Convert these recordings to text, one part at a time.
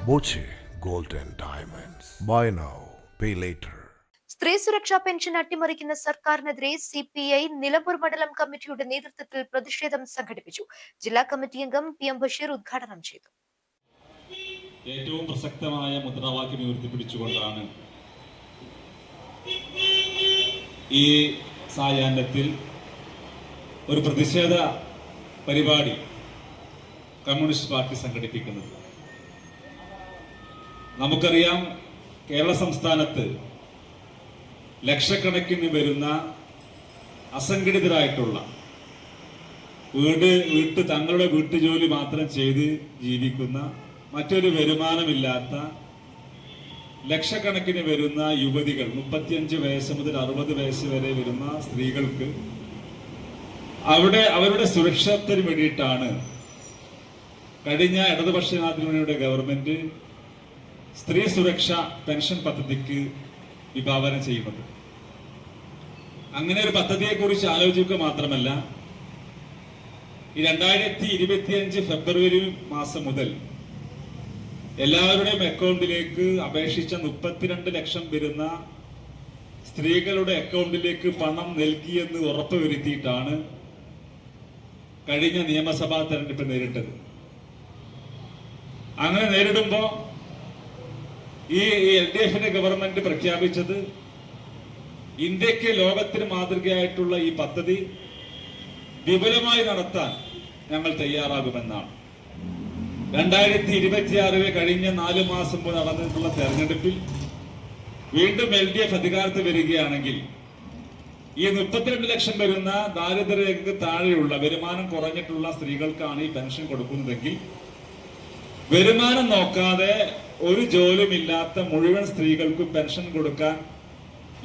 Boche Gold and Diamonds. Buy now, pay later. സ്ത്രീ സുരക്ഷാ pension അട്ടിമറിക്കുന്ന സർക്കാരിനെതിരെ സിപിഐ നിലമ്പൂർ മണ്ഡലം കമ്മിറ്റിയുടെ നേതൃത്വത്തിൽ പ്രതിഷേധം സംഘടിപ്പിച്ചു. ജില്ലാ കമ്മിറ്റി അംഗം PM ബഷീർ ഉദ്ഘാടനം ചെയ്തു. ഏറ്റവും പ്രസക്തമായ മുദ്രാവാക്യം ഉയർത്തിപ്പിടിച്ചുകൊണ്ടാണ് ഈ സായാഹ്നത്തിൽ ഒരു പ്രതിഷേധ പരിപാടി കമ്മ്യൂണിസ്റ്റ് പാർട്ടി സംഘടിപ്പിക്കുന്നത്. നമുക്കറിയാം, കേരള സംസ്ഥാനത്ത് ലക്ഷക്കണക്കിന് വരുന്ന അസംഘടിതരായിട്ടുള്ള തങ്ങളുടെ വീട്ടുജോലി മാത്രം ചെയ്ത് ജീവിക്കുന്ന, മറ്റൊരു വരുമാനമില്ലാത്ത ലക്ഷക്കണക്കിന് വരുന്ന യുവതികൾ, 35 വയസ്സ് മുതൽ 60 വയസ്സ് വരെ വരുന്ന സ്ത്രീകൾക്ക് അവരുടെ സുരക്ഷത്തിന് വേണ്ടിയിട്ടാണ് കഴിഞ്ഞ ഇടതുപക്ഷ ജനാധിപത്യ ഗവൺമെന്റ് സ്ത്രീ സുരക്ഷാ പെൻഷൻ പദ്ധതിക്ക് വിഭാവനം ചെയ്യുന്നത്. അങ്ങനെ ഒരു പദ്ധതിയെക്കുറിച്ച് ആലോചിക്കുക മാത്രമല്ല, ഈ 2025 ഫെബ്രുവരി മാസം മുതൽ എല്ലാവരുടെയും അക്കൗണ്ടിലേക്ക് അപേക്ഷിച്ച 32 ലക്ഷം വരുന്ന സ്ത്രീകളുടെ അക്കൗണ്ടിലേക്ക് പണം നൽകിയെന്ന് ഉറപ്പുവരുത്തിയിട്ടാണ് കഴിഞ്ഞ നിയമസഭാ തെരഞ്ഞെടുപ്പ് നേരിട്ടത്. അങ്ങനെ നേരിടുമ്പോൾ ഈ LDF-ന്റെ ഗവൺമെന്റ് പ്രഖ്യാപിച്ചത് ഇന്ത്യക്ക് ലോകത്തിന് മാതൃകയായിട്ടുള്ള ഈ പദ്ധതി വിപുലമായി നടത്താൻ ഞങ്ങൾ തയ്യാറാകുമെന്നാണ്. 2026 കഴിഞ്ഞ 4 മാസം മുമ്പ് നടന്നിട്ടുള്ള തെരഞ്ഞെടുപ്പിൽ വീണ്ടും LDF അധികാരത്തിൽ വരികയാണെങ്കിൽ ഈ 32 ലക്ഷം വരുന്ന ദാരിദ്ര്യരേഖയ്ക്ക് താഴെയുള്ള വരുമാനം കുറഞ്ഞിട്ടുള്ള സ്ത്രീകൾക്കാണ് ഈ പെൻഷൻ കൊടുക്കുന്നതെങ്കിൽ, വരുമാനം നോക്കാതെ ഒരു ജോലിയുമില്ലാത്ത മുഴുവൻ സ്ത്രീകൾക്കും പെൻഷൻ കൊടുക്കാൻ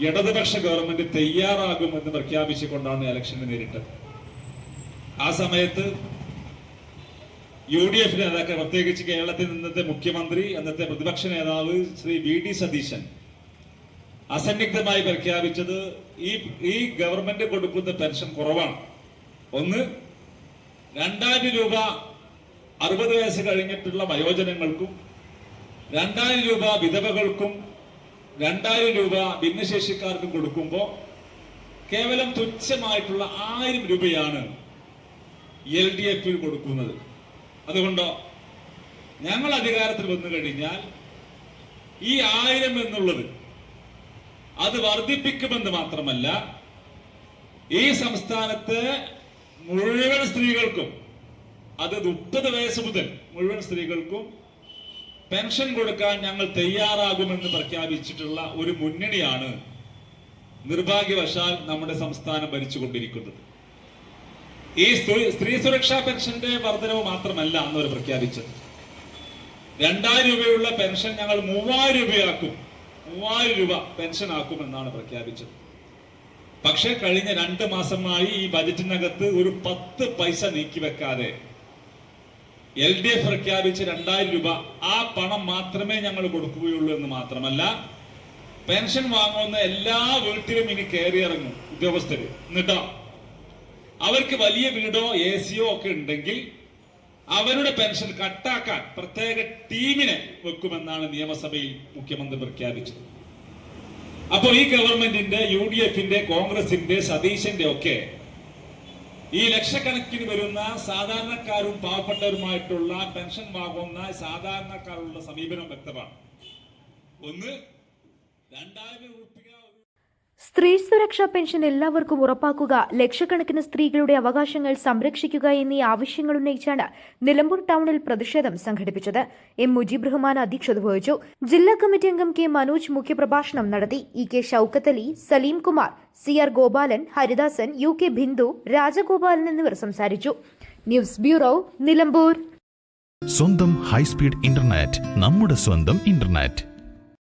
ഇടതുപക്ഷ ഗവൺമെന്റ് തയ്യാറാകുമെന്ന് പ്രഖ്യാപിച്ചുകൊണ്ടാണ് ഇലക്ഷന് നേരിട്ടത്. ആ സമയത്ത് UDF നേതാക്കൾ, പ്രത്യേകിച്ച് കേരളത്തിൽ ഇന്നത്തെ മുഖ്യമന്ത്രി, അന്നത്തെ പ്രതിപക്ഷ നേതാവ് ശ്രീ VD സതീശൻ അസന്നിഗ്ധമായി പ്രഖ്യാപിച്ചത് ഈ ഗവൺമെന്റ് കൊടുക്കുന്ന പെൻഷൻ കുറവാണ്. ഒന്ന്, 2000 രൂപ 60 വയസ്സ് കഴിഞ്ഞിട്ടുള്ള വയോജനങ്ങൾക്കും, 2000 രൂപ വിധവകൾക്കും, 2000 രൂപ ഭിന്നശേഷിക്കാർക്കും കൊടുക്കുമ്പോൾ കേവലം തുച്ഛമായിട്ടുള്ള 1000 രൂപയാണ് LDF-ൽ കൊടുക്കുന്നത്. അതുകൊണ്ടോ ഞങ്ങൾ അധികാരത്തിൽ വന്നു കഴിഞ്ഞാൽ ഈ 1000 എന്നുള്ളത് അത് വർദ്ധിപ്പിക്കുമെന്ന് മാത്രമല്ല, ഈ സംസ്ഥാനത്ത് മുഴുവൻ സ്ത്രീകൾക്കും, അത് 30 വയസ്സ് മുതൽ മുഴുവൻ സ്ത്രീകൾക്കും പെൻഷൻ കൊടുക്കാൻ ഞങ്ങൾ തയ്യാറാകുമെന്ന് പ്രഖ്യാപിച്ചിട്ടുള്ള ഒരു മുന്നണിയാണ് നിർഭാഗ്യവശാൽ നമ്മുടെ സംസ്ഥാനം ഭരിച്ചുകൊണ്ടിരിക്കുന്നത്. ഈ സ്ത്രീ സുരക്ഷാ പെൻഷന്റെ വർധനവ് മാത്രമല്ല അന്നവർ പ്രഖ്യാപിച്ചത്. 2000 രൂപയുള്ള പെൻഷൻ ഞങ്ങൾ 3000 രൂപയാക്കും, 3000 രൂപ പെൻഷൻ ആക്കുമെന്നാണ് പ്രഖ്യാപിച്ചത്. പക്ഷെ കഴിഞ്ഞ 2 മാസമായി ഈ ബജറ്റിനകത്ത് ഒരു 10 പൈസ നീക്കിവെക്കാതെ LDF പ്രഖ്യാപിച്ച 2000 രൂപ, ആ പണം മാത്രമേ ഞങ്ങൾ കൊടുക്കുകയുള്ളൂ എന്ന് മാത്രമല്ല, പെൻഷൻ വാങ്ങുന്ന എല്ലാ വീട്ടിലും ഇനി കയറിയിറങ്ങും ഉദ്യോഗസ്ഥര്. എന്നിട്ടോ അവർക്ക് വലിയ വീടോ AC-യോ ഒക്കെ ഉണ്ടെങ്കിൽ അവരുടെ പെൻഷൻ കട്ടാക്കാൻ പ്രത്യേക ടീമിനെ വെക്കുമെന്നാണ് നിയമസഭയിൽ മുഖ്യമന്ത്രി പ്രഖ്യാപിച്ചത്. അപ്പോൾ ഈ ഗവൺമെന്റിന്റെ, UDF-ന്റെ, കോൺഗ്രസിന്റെ, സതീശന്റെ ഒക്കെ ഈ ലക്ഷക്കണക്കിന് വരുന്ന സാധാരണക്കാരും പാവപ്പെട്ടവരുമായിട്ടുള്ള പെൻഷൻ വാങ്ങുന്ന സാധാരണക്കാരുള്ള സമീപനം വ്യക്തമാണ്. ഒന്ന്, 2000 രൂപ സ്ത്രീ സുരക്ഷാ പെൻഷൻ എല്ലാവർക്കും ഉറപ്പാക്കുക, ലക്ഷക്കണക്കിന് സ്ത്രീകളുടെ അവകാശങ്ങൾ സംരക്ഷിക്കുക എന്നീ ആവശ്യങ്ങൾ ഉന്നയിച്ചാണ് നിലമ്പൂർ ടൗണിൽ പ്രതിഷേധം സംഘടിപ്പിച്ചത്. M. മുജീബ് റഹ്മാൻ അധ്യക്ഷത വഹിച്ചു. ജില്ലാ കമ്മിറ്റി അംഗം K. മനോജ് മുഖ്യപ്രഭാഷണം നടത്തി. EK Shoukath Ali, Saleem Kumar, CR Gopalan, Haridasan, UK Bindu, Rajagopalan എന്നിവർ സംസാരിച്ചു. News bureau, Nilambur. സ്വന്തം ഹൈസ്പീഡ് ഇന്റർനെറ്റ്, നമ്മുടെ സ്വന്തം ഇന്റർനെറ്റ്.